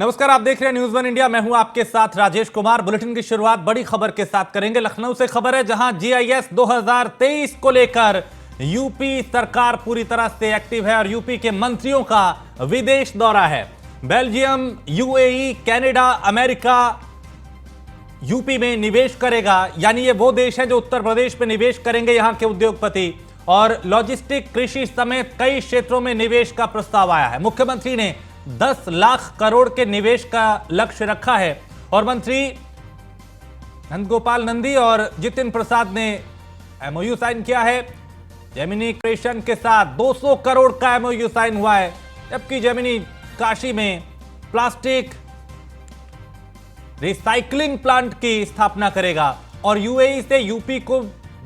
नमस्कार, आप देख रहे हैं न्यूज़ वन इंडिया। मैं हूं आपके साथ राजेश कुमार। बुलेटिन की शुरुआत बड़ी खबर के साथ करेंगे। लखनऊ से खबर है, जहां जीआईएस 2023 को लेकर यूपी सरकार पूरी तरह से एक्टिव है और यूपी के मंत्रियों का विदेश दौरा है। Belgium, UAE, Canada, America UP में निवेश करेगा। यानी ये वो देश है जो उत्तर प्रदेश में निवेश करेंगे। यहां के उद्योगपति और लॉजिस्टिक, कृषि समेत कई क्षेत्रों में निवेश का प्रस्ताव आया है। मुख्यमंत्री ने 10 लाख करोड़ के निवेश का लक्ष्य रखा है और मंत्री नंदगोपाल नंदी और जितिन प्रसाद ने एमओयू साइन किया है। जेमिनी क्रिएशन के साथ 200 करोड़ का एमओयू साइन हुआ है, जबकि जेमिनी काशी में प्लास्टिक रिसाइकलिंग प्लांट की स्थापना करेगा। और यूएई से यूपी को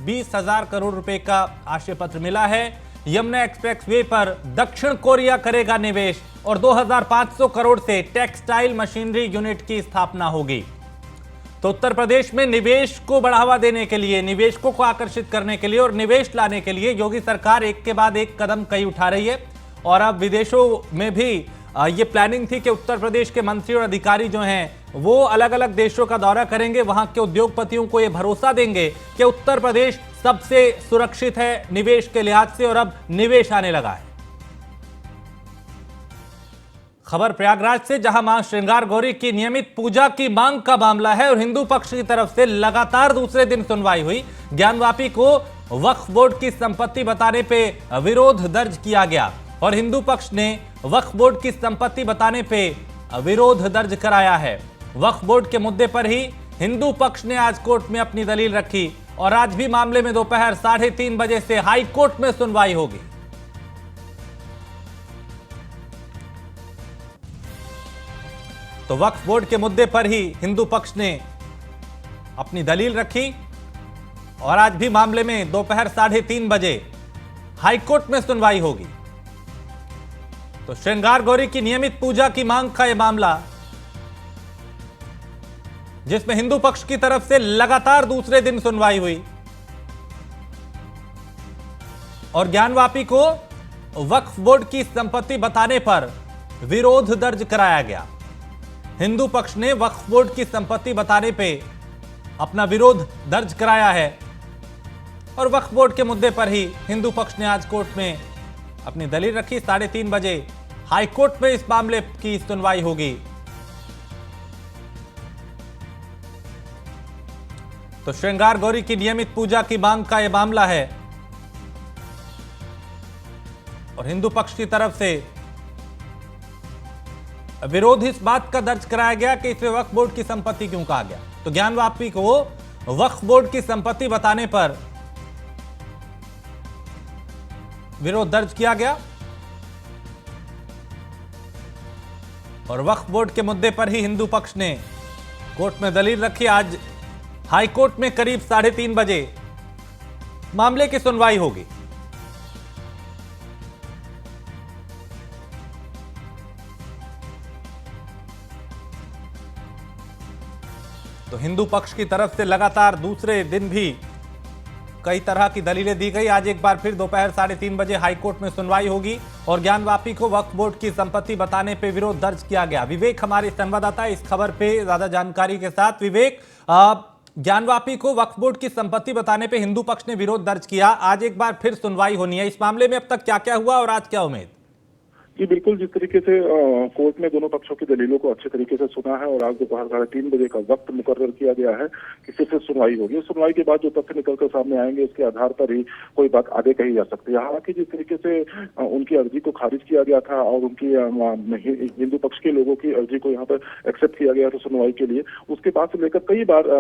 20,000 करोड़ रुपए का आशय पत्र मिला है। यमुना एक्सप्रेसवे पर दक्षिण कोरिया करेगा निवेश और 2,500 करोड़ से टेक्सटाइल मशीनरी यूनिट की स्थापना होगी। तो उत्तर प्रदेश में निवेश को बढ़ावा देने के लिए, निवेशकों को आकर्षित करने के लिए और निवेश लाने के लिए योगी सरकार एक के बाद एक कदम कई उठा रही है। और अब विदेशों में भी ये प्लानिंग थी कि उत्तर प्रदेश के मंत्री और अधिकारी जो हैं वो अलग अलग देशों का दौरा करेंगे, वहां के उद्योगपतियों को ये भरोसा देंगे कि उत्तर प्रदेश सबसे सुरक्षित है निवेश के लिहाज से और अब निवेश आने लगा है। खबर प्रयागराज से, जहां मां श्रृंगार गौरी की नियमित पूजा की मांग का मामला है और हिंदू पक्ष की तरफ से लगातार दूसरे दिन सुनवाई हुई। ज्ञानवापी को वक्फ बोर्ड की संपत्ति बताने पे विरोध दर्ज किया गया और हिंदू पक्ष ने वक्फ बोर्ड की संपत्ति बताने पे विरोध दर्ज कराया है। वक्फ बोर्ड के मुद्दे पर ही हिंदू पक्ष ने आज कोर्ट में अपनी दलील रखी और आज भी मामले में दोपहर 3:30 बजे से हाई कोर्ट में सुनवाई होगी। तो वक्फ बोर्ड के मुद्दे पर ही हिंदू पक्ष ने अपनी दलील रखी और आज भी मामले में दोपहर 3:30 बजे हाई कोर्ट में सुनवाई होगी। तो श्रृंगार गौरी की नियमित पूजा की मांग का यह मामला, जिसमें हिंदू पक्ष की तरफ से लगातार दूसरे दिन सुनवाई हुई और ज्ञानवापी को वक्फ बोर्ड की संपत्ति बताने पर विरोध दर्ज कराया गया। हिंदू पक्ष ने वक्फ बोर्ड की संपत्ति बताने पे अपना विरोध दर्ज कराया है और वक्फ बोर्ड के मुद्दे पर ही हिंदू पक्ष ने आज कोर्ट में अपनी दलील रखी। 3:30 बजे हाई कोर्ट में इस मामले की सुनवाई होगी। तो श्रृंगार गौरी की नियमित पूजा की मांग का यह मामला है और हिंदू पक्ष की तरफ से विरोध इस बात का दर्ज कराया गया कि इसे वक्फ बोर्ड की संपत्ति क्यों कहा गया। तो ज्ञानवापी को वक्फ बोर्ड की संपत्ति बताने पर विरोध दर्ज किया गया और वक्फ बोर्ड के मुद्दे पर ही हिंदू पक्ष ने कोर्ट में दलील रखी। आज हाई कोर्ट में करीब 3:30 बजे मामले की सुनवाई होगी। तो हिंदू पक्ष की तरफ से लगातार दूसरे दिन भी कई तरह की दलीलें दी गई। आज एक बार फिर दोपहर 3:30 बजे हाई कोर्ट में सुनवाई होगी और ज्ञानवापी को वक्फ बोर्ड की संपत्ति बताने पे विरोध दर्ज किया गया। विवेक हमारे संवाददाता इस खबर पे ज्यादा जानकारी के साथ। विवेक, ज्ञानवापी को वक्फ बोर्ड की संपत्ति बताने पे हिंदू पक्ष ने विरोध दर्ज किया, आज एक बार फिर सुनवाई होनी है। इस मामले में अब तक क्या क्या हुआ और आज क्या उम्मीद? जी बिल्कुल, जिस तरीके से कोर्ट ने दोनों पक्षों की दलीलों को अच्छे तरीके से सुना है और आज दोपहर 3:30 बजे का वक्त मुकर्रर किया गया है कि सिर्फ सुनवाई होगी। सुनवाई के बाद जो तथ्य निकलकर सामने आएंगे उसके आधार पर ही कोई बात आगे कही जा सकती है। हालांकि जिस तरीके से उनकी अर्जी को खारिज किया गया था और उनकी हिंदू पक्ष के लोगों की अर्जी को यहाँ पर एक्सेप्ट किया गया था सुनवाई के लिए, उसके बाद से लेकर कई बार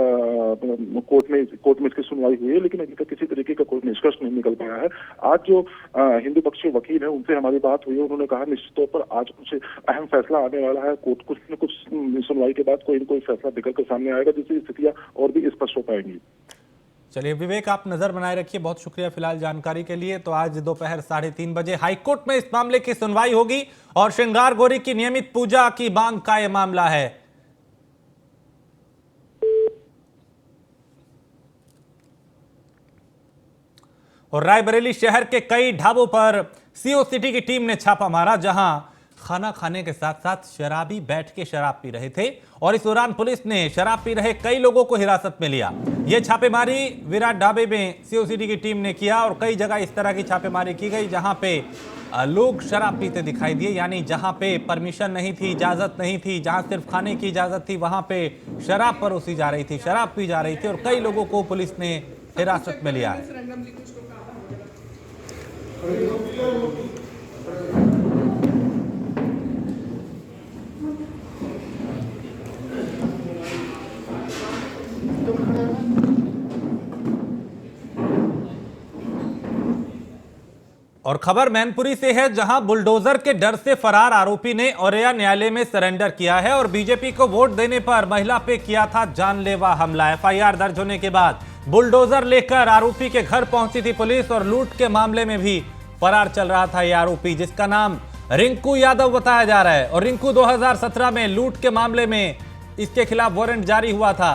कोर्ट में इसकी सुनवाई हुई है, लेकिन अभी तक किसी तरीके का कोई निष्कर्ष नहीं निकल पाया है। आज जो हिंदू पक्ष के वकील है उनसे हमारी बात हुई है, उन्होंने कहा निश्चित तौर पर आज कुछ अहम फैसला आने वाला है। कोर्ट कुछ न कुछ सुनवाई के बाद कोई न कोई फैसला निकल कर सामने आएगा जिससे स्थितियां और भी स्पष्ट हो पाएंगी। चलिए विवेक, आप नजर बनाए रखिए, बहुत शुक्रिया फिलहाल जानकारी के लिए। तो आज दोपहर 3:30 बजे हाईकोर्ट में इस मामले की सुनवाई होगी और श्रृंगार गौरी की नियमित पूजा की मांग का यह मामला है। और रायबरेली शहर के कई ढाबों पर सीओ सिटी की टीम ने छापा मारा, जहां खाना खाने के साथ साथ शराबी बैठ के शराब पी रहे थे और इस दौरान पुलिस ने शराब पी रहे कई लोगों को हिरासत में लिया। यह छापेमारी विराट ढाबे में सीओसीडी की टीम ने किया और कई जगह इस तरह की छापेमारी की गई जहां पे लोग शराब पीते दिखाई दिए, यानी जहां पे परमिशन नहीं थी, इजाजत नहीं थी, जहां सिर्फ खाने की इजाजत थी वहां पे शराब परोसी जा रही थी, शराब पी जा रही थी और कई लोगों को पुलिस ने हिरासत में लिया है। और खबर मैनपुरी से है, जहां बुलडोजर के डर से फरार आरोपी ने औरैया न्यायालय में सरेंडर किया है और बीजेपी को वोट देने पर महिला पे किया था जानलेवा हमला। एफआईआर दर्ज होने के बाद बुलडोजर लेकर आरोपी के घर पहुंची थी पुलिस और लूट के मामले में भी फरार चल रहा था यह आरोपी, जिसका नाम रिंकू यादव बताया जा रहा है। और रिंकू 2017 में लूट के मामले में इसके खिलाफ वारंट जारी हुआ था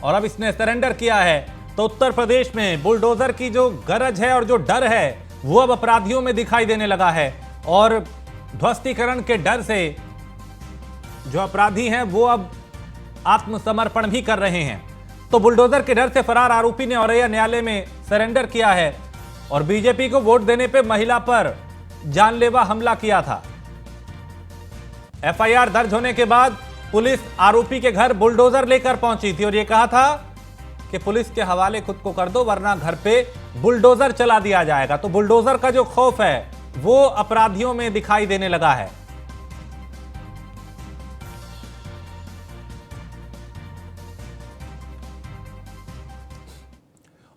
और अब इसने सरेंडर किया है। तो उत्तर प्रदेश में बुलडोजर की जो गरज है और जो डर है वो अब अपराधियों में दिखाई देने लगा है और ध्वस्तीकरण के डर से जो अपराधी हैं वो अब आत्मसमर्पण भी कर रहे हैं। तो बुलडोजर के डर से फरार आरोपी ने औरैया न्यायालय में सरेंडर किया है और बीजेपी को वोट देने पे महिला पर जानलेवा हमला किया था। एफआईआर दर्ज होने के बाद पुलिस आरोपी के घर बुलडोजर लेकर पहुंची थी और यह कहा था कि पुलिस के हवाले खुद को कर दो वरना घर पे बुलडोजर चला दिया जाएगा। तो बुलडोजर का जो खौफ है वो अपराधियों में दिखाई देने लगा है।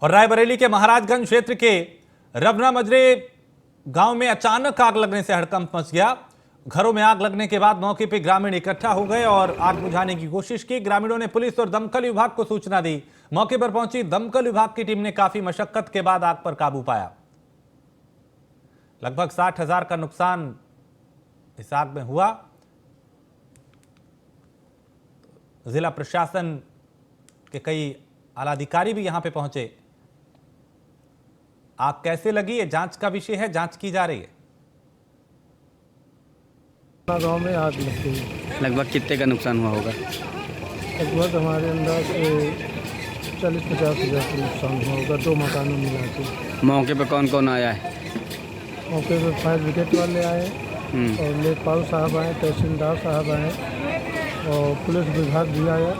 और रायबरेली के महाराजगंज क्षेत्र के रबना मजरे गांव में अचानक आग लगने से हड़कंप मच गया। घरों में आग लगने के बाद मौके पर ग्रामीण इकट्ठा हो गए और आग बुझाने की कोशिश की। ग्रामीणों ने पुलिस और दमकल विभाग को सूचना दी। मौके पर पहुंची दमकल विभाग की टीम ने काफी मशक्कत के बाद आग पर काबू पाया। लगभग 60,000 का नुकसान इस आग में हुआ। जिला प्रशासन के कई आलाधिकारी भी यहां पे पहुंचे। आग कैसे लगी ये जांच का विषय है, जांच की जा रही है। गांव में आग लग गई। लगभग कितने का नुकसान हुआ होगा? लगभग हमारे अंदाज 40-50 हज़ार का नुकसान हुआ होगा, 2 मकानों मिला के। मौके पे कौन कौन आया है? मौके पे फायर ब्रिगेड वाले आए और लेखपाल साहब आए, तहसीलदार साहब आए और पुलिस विभाग भी आया।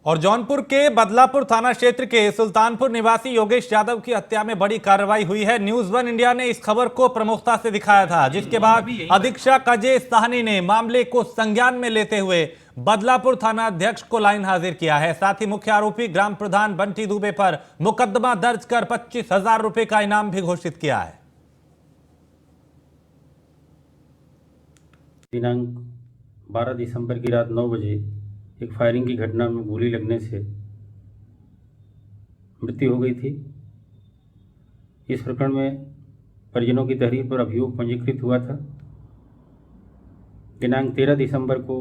और जौनपुर के बदलापुर थाना क्षेत्र के सुल्तानपुर निवासी योगेश यादव की हत्या में बड़ी कार्रवाई हुई है। न्यूज़ 1 इंडिया ने इस खबर को प्रमुखता से दिखाया था, जिसके बाद अधीक्षक अजय साहनी ने मामले को संज्ञान में लेते हुए बदलापुर थाना अध्यक्ष को लाइन हाजिर किया है। साथ ही मुख्य आरोपी ग्राम प्रधान बंटी दुबे पर मुकदमा दर्ज कर 25,000 रुपए का इनाम भी घोषित किया है। दिनांक 12 दिसंबर की रात 9 बजे एक फायरिंग की घटना में गोली लगने से मृत्यु हो गई थी। इस प्रकरण में परिजनों की तहरीर पर अभियोग पंजीकृत हुआ था। दिनांक 13 दिसंबर को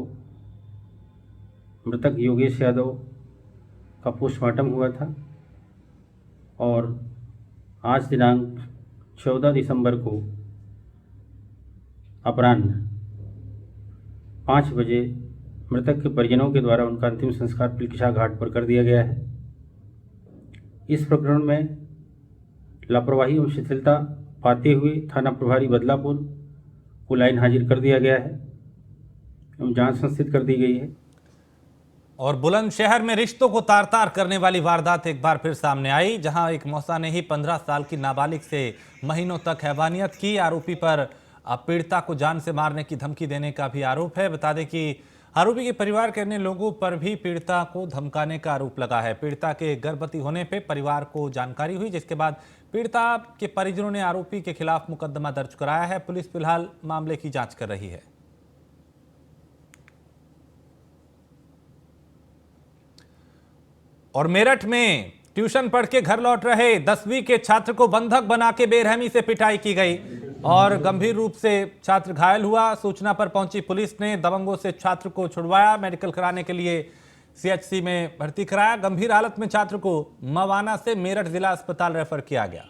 मृतक योगेश यादव का पोस्टमार्टम हुआ था और आज दिनांक 14 दिसंबर को अपराह्न 5 बजे मृतक के परिजनों के द्वारा उनका अंतिम संस्कार पिलखिशा घाट पर कर दिया गया है। इस प्रकरण में लापरवाही एवं शिथिलता पाते हुए थाना प्रभारी बदलापुर को लाइन हाजिर कर दिया गया है एवं जांच संस्थित कर दी गई है। और बुलंदशहर में रिश्तों को तार तार करने वाली वारदात एक बार फिर सामने आई, जहां एक मौसा ने ही 15 साल की नाबालिग से महीनों तक हैवानियत की। आरोपी पर पीड़िता को जान से मारने की धमकी देने का भी आरोप है। बता दें कि आरोपी के परिवार के अन्य लोगों पर भी पीड़िता को धमकाने का आरोप लगा है। पीड़िता के गर्भवती होने पर परिवार को जानकारी हुई, जिसके बाद पीड़िता के परिजनों ने आरोपी के खिलाफ मुकदमा दर्ज कराया है। पुलिस फिलहाल मामले की जांच कर रही है। और मेरठ में ट्यूशन पढ़ के घर लौट रहे 10वीं के छात्र को बंधक बना के बेरहमी से पिटाई की गई और गंभीर रूप से छात्र घायल हुआ। सूचना पर पहुंची पुलिस ने दबंगों से छात्र को छुड़वाया, मेडिकल कराने के लिए सीएचसी में भर्ती कराया। गंभीर हालत में छात्र को मवाना से मेरठ जिला अस्पताल रेफर किया गया।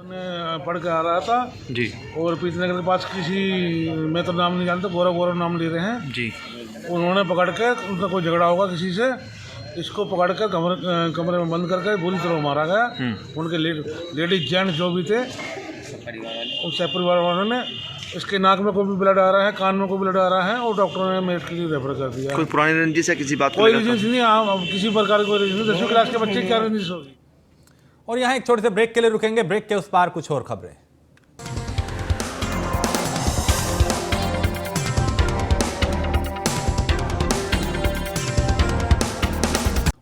मैं पढ़ के आ रहा था जी और पीछे नगर के पास किसी, मैं तो नाम नहीं जानता, गौरव गौरव नाम ले रहे हैं, जी उन्होंने पकड़ के, उनका कोई झगड़ा होगा किसी से, इसको पकड़ कर कमरे में बंद करके बुरी तरह मारा गया। उनके लेडीज जेंट्स जो भी थे, उन सब परिवार वालों ने, इसके नाक में कोई भी ब्लड आ रहा है, कान में कोई ब्लड आ रहा है, और डॉक्टरों ने मेडिकल के लिए रेफर कर दिया। कोई पुरानी रंजिश है किसी बात को कोई लेकर? रीजन नहीं, अब किसी प्रकार की कोई रीजन नहीं। 10वीं क्लास के बच्चे की क्या रीजन होगी। और यहाँ एक छोटे से ब्रेक के लिए रुकेंगे, ब्रेक के उस पार कुछ और खबरें।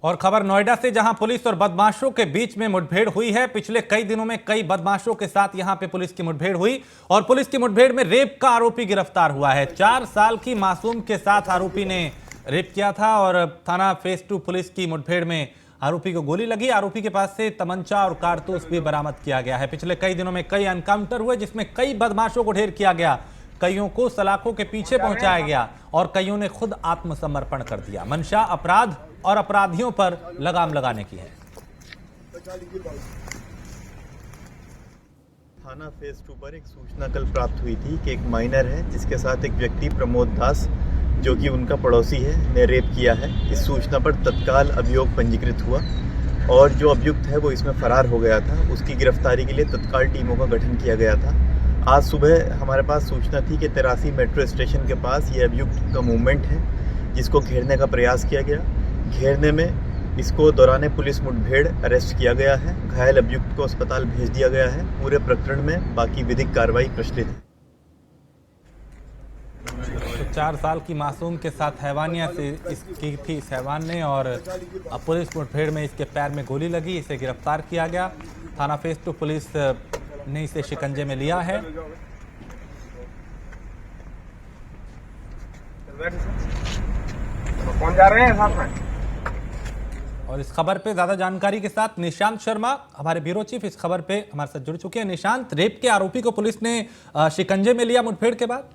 और खबर नोएडा से, जहां पुलिस और बदमाशों के बीच में मुठभेड़ हुई है। पिछले कई दिनों में कई बदमाशों के साथ यहां पे पुलिस की मुठभेड़ हुई और पुलिस की मुठभेड़ में रेप का आरोपी गिरफ्तार हुआ है। 4 साल की मासूम के साथ आरोपी ने रेप किया था और थाना फेज 2 पुलिस की मुठभेड़ में आरोपी को गोली लगी। आरोपी के पास से तमंचा और कारतूस भी बरामद किया गया है। पिछले कई दिनों में कई एनकाउंटर हुए जिसमें कई बदमाशों को ढेर किया गया, कईयों को सलाखों के पीछे पहुंचाया गया और कईयों ने खुद आत्मसमर्पण कर दिया। मंशा अपराध और अपराधियों पर लगाम लगाने की है। थाना फेज 2 पर एक सूचना कल प्राप्त हुई थी कि एक माइनर है जिसके साथ एक व्यक्ति प्रमोद दास, जो कि उनका पड़ोसी है, ने रेप किया है। इस सूचना पर तत्काल अभियोग पंजीकृत हुआ और जो अभियुक्त है वो इसमें फरार हो गया था। उसकी गिरफ्तारी के लिए तत्काल टीमों का गठन किया गया था। आज सुबह हमारे पास सूचना थी कि 83 मेट्रो स्टेशन के पास ये अभियुक्त का मूवमेंट है, जिसको घेरने का प्रयास किया गया। घेरने में इसको दौरान पुलिस मुठभेड़ अरेस्ट किया गया है। घायल अभियुक्त को अस्पताल भेज दिया गया है। पूरे प्रकरण में बाकी विधिक कार्रवाई प्रचलित है। तो 4 साल की मासूम के साथ हैवानिया से इसकी थी इस हैवान ने और अब पुलिस मुठभेड़ में इसके पैर में गोली लगी, इसे गिरफ्तार किया गया। थाना फेज 2 पुलिस ने इसे शिकंजे में लिया है। कौन जा रहे हैं साथ में? और इस खबर पे ज्यादा जानकारी के साथ निशांत शर्मा, हमारे ब्यूरो चीफ, इस खबर पे हमारे साथ जुड़ चुके हैं। निशांत, रेप के आरोपी को पुलिस ने शिकंजे में लिया मुठभेड़ के बाद?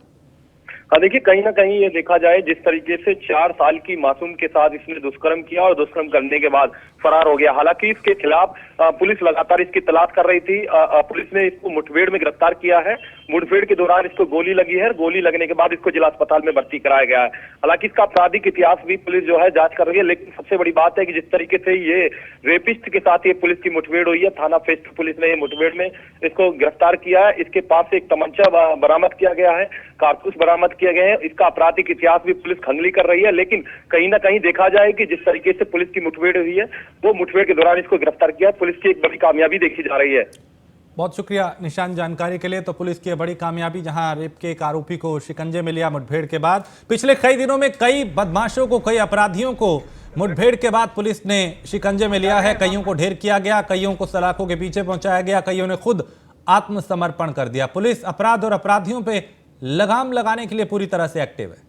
हाँ, देखिए, कहीं ना कहीं ये देखा जाए, जिस तरीके से 4 साल की मासूम के साथ इसने दुष्कर्म किया और दुष्कर्म करने के बाद फरार हो गया। हालांकि इसके खिलाफ पुलिस लगातार इसकी तलाश कर रही थी। पुलिस ने इसको मुठभेड़ में गिरफ्तार किया है। मुठभेड़ के दौरान इसको गोली लगी है। गोली लगने के बाद इसको जिला अस्पताल में भर्ती कराया गया है। हालांकि इसका आपराधिक इतिहास भी पुलिस जो है जांच कर रही है। लेकिन सबसे बड़ी बात है कि जिस तरीके से ये रेपिस्ट के साथ ये पुलिस की मुठभेड़ हुई है, थाना फेज 2 पुलिस ने ये मुठभेड़ में इसको गिरफ्तार किया है। इसके पास से एक तमंचा बरामद किया गया है, कारतूस बरामद किए गए हैं। इसका आपराधिक इतिहास भी पुलिस खंगली कर रही है। लेकिन कहीं ना कहीं देखा जाए कि जिस तरीके से पुलिस की मुठभेड़ हुई है, वो मुठभेड़ के दौरान इसको गिरफ्तार किया। पुलिस की एक बड़ी कामयाबी देखी जा रही है। बहुत शुक्रिया निशांत जानकारी के लिए। तो पुलिस की बड़ी कामयाबी, जहां रेप के एक आरोपी को शिकंजे में लिया मुठभेड़ के बाद। पिछले कई दिनों में कई बदमाशों को, कई अपराधियों को मुठभेड़ के बाद पुलिस ने शिकंजे में लिया है। कईयों को ढेर किया गया, कईयों को सलाखों के पीछे पहुंचाया गया, कईयों ने खुद आत्मसमर्पण कर दिया। पुलिस अपराध और अपराधियों पे लगाम लगाने के लिए पूरी तरह से एक्टिव है।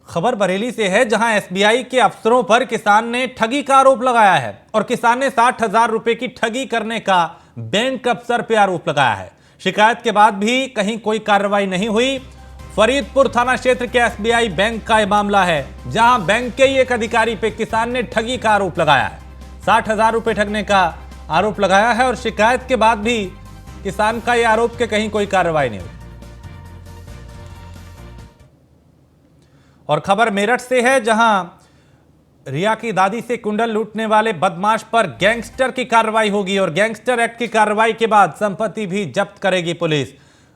खबर बरेली से है, जहां एसबीआई के अफसरों पर किसान ने ठगी का आरोप लगाया है और किसान ने 60,000 रुपए की ठगी करने का बैंक अफसर पर आरोप लगाया है। शिकायत के बाद भी कहीं कोई कार्रवाई नहीं हुई। फरीदपुर थाना क्षेत्र के एसबीआई बैंक का यह मामला है, जहां बैंक के ही एक अधिकारी पे किसान ने ठगी का आरोप लगाया है। 60,000 रुपए ठगने का आरोप लगाया है और शिकायत के बाद भी किसान का यह आरोप कि कहीं कोई कार्रवाई नहीं हुई। और खबर मेरठ से है, जहां रिया की दादी से कुंडल लूटने वाले बदमाश पर गैंगस्टर की कार्रवाई होगी और गैंगस्टर एक्ट की कार्रवाई के बाद संपत्ति भी जब्त करेगी पुलिस।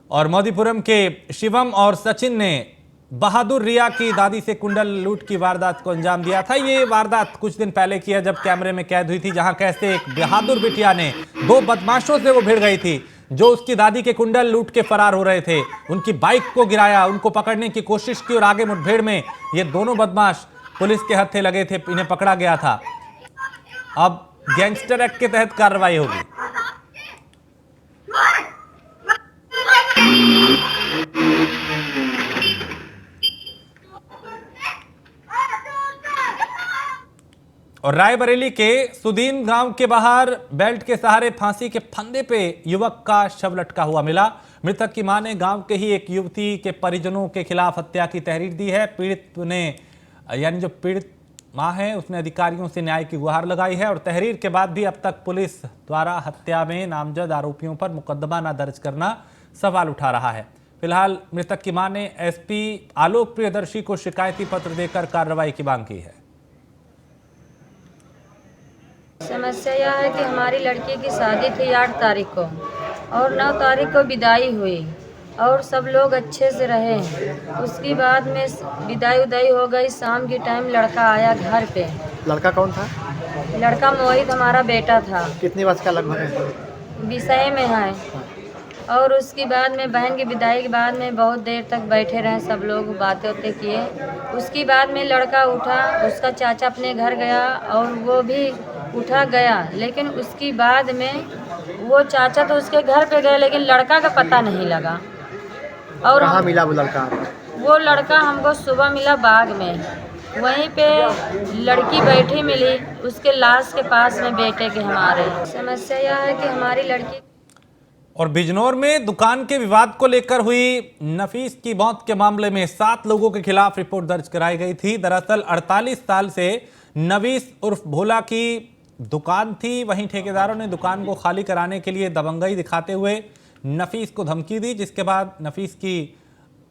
और मोदीपुरम के शिवम और सचिन ने बहादुर रिया की दादी से कुंडल लूट की वारदात को अंजाम दिया था। ये वारदात कुछ दिन पहले की है, जब कैमरे में कैद हुई थी, जहां कैसे एक बहादुर बिटिया ने 2 बदमाशों से वो भिड़ गई थी जो उसकी दादी के कुंडल लूट के फरार हो रहे थे। उनकी बाइक को गिराया, उनको पकड़ने की कोशिश की और आगे मुठभेड़ में ये दोनों बदमाश पुलिस के हत्थे लगे थे, इन्हें पकड़ा गया था। अब गैंगस्टर एक्ट के तहत कार्रवाई होगी। और रायबरेली के सुदीन गांव के बाहर बेल्ट के सहारे फांसी के फंदे पे युवक का शव लटका हुआ मिला। मृतक की मां ने गांव के ही एक युवती के परिजनों के खिलाफ हत्या की तहरीर दी है। पीड़ित ने यानी जो पीड़ित मां है उसने अधिकारियों से न्याय की गुहार लगाई है और तहरीर के बाद भी अब तक पुलिस द्वारा हत्या में नामजद आरोपियों पर मुकदमा न दर्ज करना सवाल उठा रहा है। फिलहाल मृतक की मां ने एसपी आलोक प्रियदर्शी को शिकायती पत्र देकर कार्रवाई की मांग की है। समस्या यह है कि हमारी लड़की की शादी थी 8 तारीख को और 9 तारीख को विदाई हुई और सब लोग अच्छे से रहे। उसके बाद में विदाई उदाई हो गई। शाम के टाइम लड़का आया घर पे। लड़का कौन था? लड़का मोहित हमारा बेटा था। कितनी वर्ष का लगभग है? विषय में है। और उसके बाद में बहन की विदाई के बाद में बहुत देर तक बैठे रहे सब लोग, बातें होते किए। उसके बाद में लड़का उठा, उसका चाचा अपने घर गया और वो भी उठा गया, लेकिन उसके बाद में वो चाचा तो उसके घर पे गए लेकिन लड़का का पता नहीं लगा। और कहाँ मिला वो लड़का? वो लड़का हमको सुबह मिला बाग में, वहीं पे लड़की बैठी मिली उसके लाश के पास में बेटे के हमारे। समस्या यह है कि हमारी लड़की। और बिजनौर में दुकान के विवाद को लेकर हुई नफीस की मौत के मामले में 7 लोगों के खिलाफ रिपोर्ट दर्ज कराई गई थी। दरअसल 48 साल से नवीस उर्फ भोला की दुकान थी। वहीं ठेकेदारों ने दुकान को खाली कराने के लिए दबंगई दिखाते हुए नफीस को धमकी दी, जिसके बाद नफीस की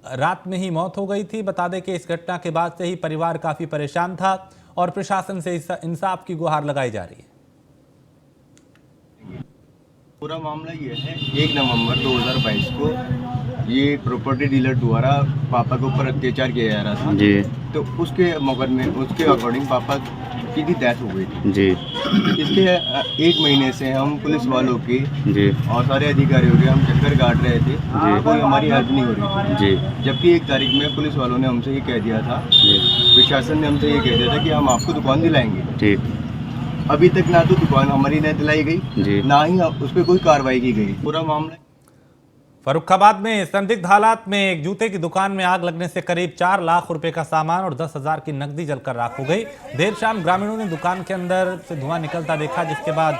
रात में ही मौत हो गई थी। बता दें कि इस घटना के बाद से ही परिवार काफी परेशान था और प्रशासन से इंसाफ की गुहार लगाई जा रही है। पूरा मामला ये है, 1 नवंबर 2022 को ये प्रॉपर्टी डीलर द्वारा पापा के ऊपर अत्याचार किया जा रहा था जी। तो उसके मुकदमे उसके अकॉर्डिंग पापा की भी डेथ हो गई थी जी। इसके 1 महीने से हम पुलिस वालों की जी और सारे अधिकारियों के हम चक्कर काट रहे थे, कोई हमारी हेल्प नहीं हो रही थी जी। जबकि 1 तारीख में पुलिस वालों ने हमसे ये कह दिया था, जी। प्रशासन ने हमसे ये कह दिया था कि हम आपको दुकान दिलाएंगे। ठीक। अभी तक ना तो दुकान हमारी न दिलाई गई जी। ना ही उस पर कोई कार्रवाई की गई। पूरा मामला फर्रुखाबाद में संदिग्ध हालात में एक जूते की दुकान में आग लगने से करीब 4 लाख रुपए का सामान और 10,000 की नकदी जलकर राख हो गई। देर शाम ग्रामीणों ने दुकान के अंदर से धुआं निकलता देखा, जिसके बाद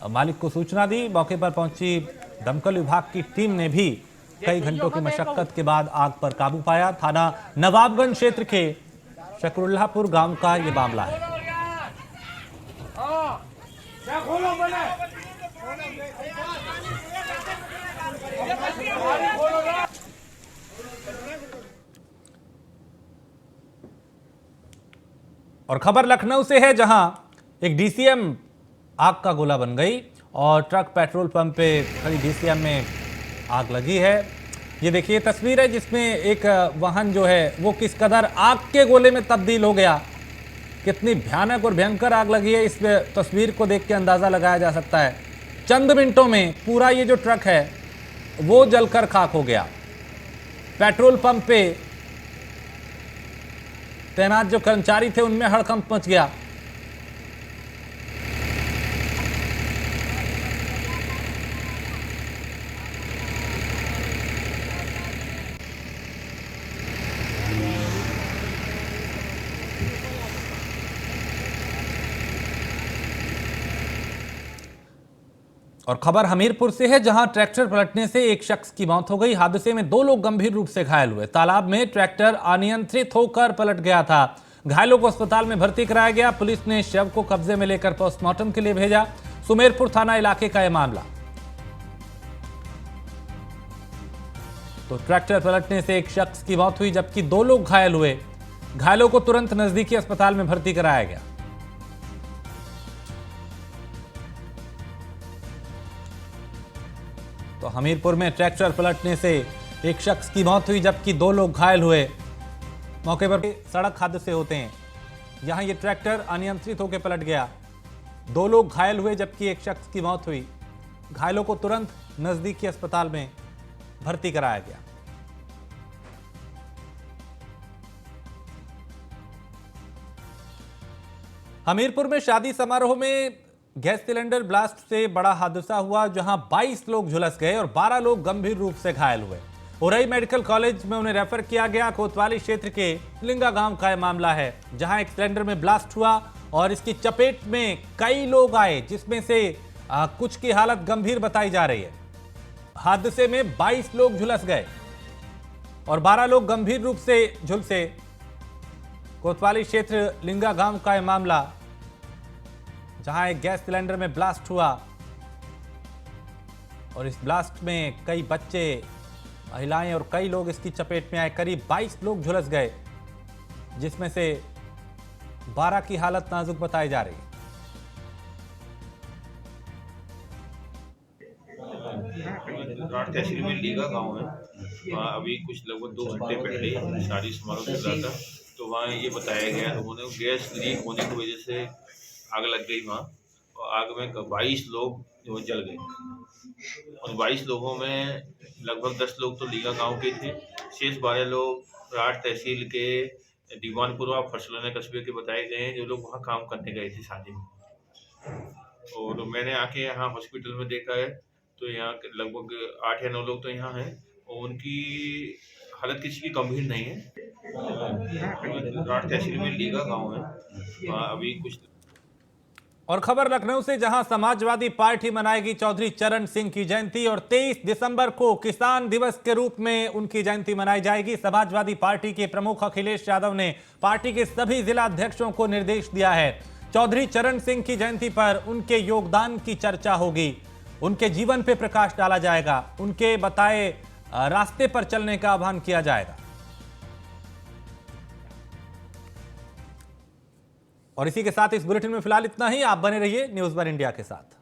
मालिक को सूचना दी। मौके पर पहुंची दमकल विभाग की टीम ने भी कई घंटों की मशक्कत के बाद आग पर काबू पाया। थाना नवाबगंज क्षेत्र के शकरुल्लापुर गांव का ये मामला है। और खबर लखनऊ से है, जहां एक डीसीएम आग का गोला बन गई और ट्रक पेट्रोल पंप पे खड़ी डीसीएम में आग लगी है। ये देखिए तस्वीर है जिसमें एक वाहन जो है वो किस कदर आग के गोले में तब्दील हो गया। कितनी भयानक और भयंकर आग लगी है, इस तस्वीर को देख के अंदाजा लगाया जा सकता है। चंद मिनटों में पूरा ये जो ट्रक है वो जलकर खाक हो गया। पेट्रोल पंप पे तैनात जो कर्मचारी थे उनमें हड़कंप मच गया। और खबर हमीरपुर से है, जहां ट्रैक्टर पलटने से एक शख्स की मौत हो गई। हादसे में 2 लोग गंभीर रूप से घायल हुए। तालाब में ट्रैक्टर अनियंत्रित होकर पलट गया था। घायलों को अस्पताल में भर्ती कराया गया। पुलिस ने शव को कब्जे में लेकर पोस्टमार्टम के लिए भेजा। सुमेरपुर थाना इलाके का यह मामला। तो ट्रैक्टर पलटने से एक शख्स की मौत हुई जबकि 2 लोग घायल हुए। घायलों को तुरंत नजदीकी अस्पताल में भर्ती कराया गया। तो हमीरपुर में ट्रैक्टर पलटने से एक शख्स की मौत हुई जबकि 2 लोग घायल हुए। मौके पर सड़क हादसे होते हैं, जहां ये ट्रैक्टर अनियंत्रित होकर पलट गया। 2 लोग घायल हुए जबकि एक शख्स की मौत हुई। घायलों को तुरंत नजदीकी अस्पताल में भर्ती कराया गया। हमीरपुर में शादी समारोह में गैस सिलेंडर ब्लास्ट से बड़ा हादसा हुआ, जहां 22 लोग झुलस गए और 12 लोग गंभीर रूप से घायल हुए। उरई मेडिकल कॉलेज में उन्हें रेफर किया गया। कोतवाली क्षेत्र के लिंगा गांव का यह मामला है, जहां एक सिलेंडर में ब्लास्ट हुआ और इसकी चपेट में कई लोग आए, जिसमें से कुछ की हालत गंभीर बताई जा रही है। हादसे में 22 लोग झुलस गए और 12 लोग गंभीर रूप से झुलसे। कोतवाली क्षेत्र लिंगा गांव का यह मामला, जहां एक गैस सिलेंडर में ब्लास्ट हुआ और इस ब्लास्ट में कई बच्चे, महिलाएं और कई लोग इसकी चपेट में आए। करीब 22 लोग झुलस गए, जिसमें से 12 की हालत नाजुक बताई जा रही है। राठ तहसील में लीगा गांव है, वहाँ अभी कुछ लगभग 2 घंटे पहले शादी समारोह चल रहा था, तो वहाँ ये बताया गया लोगों ने गैस लीक होने की वजह से आग लग गई वहाँ, और आग में 22 लोग जो जल गए। और 22 लोगों में लगभग 10 लोग तो लीगा गांव के थे, शेष 12 लोग राठ तहसील के दीवानपुरा फसलों कस्बे के बताए गए हैं, जो लोग वहाँ काम करने गए थे शादी में। और मैंने आके यहाँ हॉस्पिटल में देखा है, तो यहाँ लगभग 8 या 9 लोग तो यहाँ हैं और उनकी हालत किसी की गंभीर नहीं है। राठ तहसील में लीगा गांव है, वहाँ अभी कुछ। और खबर लखनऊ से, जहां समाजवादी पार्टी मनाएगी चौधरी चरण सिंह की जयंती और 23 दिसंबर को किसान दिवस के रूप में उनकी जयंती मनाई जाएगी। समाजवादी पार्टी के प्रमुख अखिलेश यादव ने पार्टी के सभी जिला अध्यक्षों को निर्देश दिया है। चौधरी चरण सिंह की जयंती पर उनके योगदान की चर्चा होगी, उनके जीवन पे प्रकाश डाला जाएगा, उनके बताए रास्ते पर चलने का आह्वान किया जाएगा। और इसी के साथ इस बुलेटिन में फिलहाल इतना ही। आप बने रहिए न्यूज़ वन इंडिया के साथ।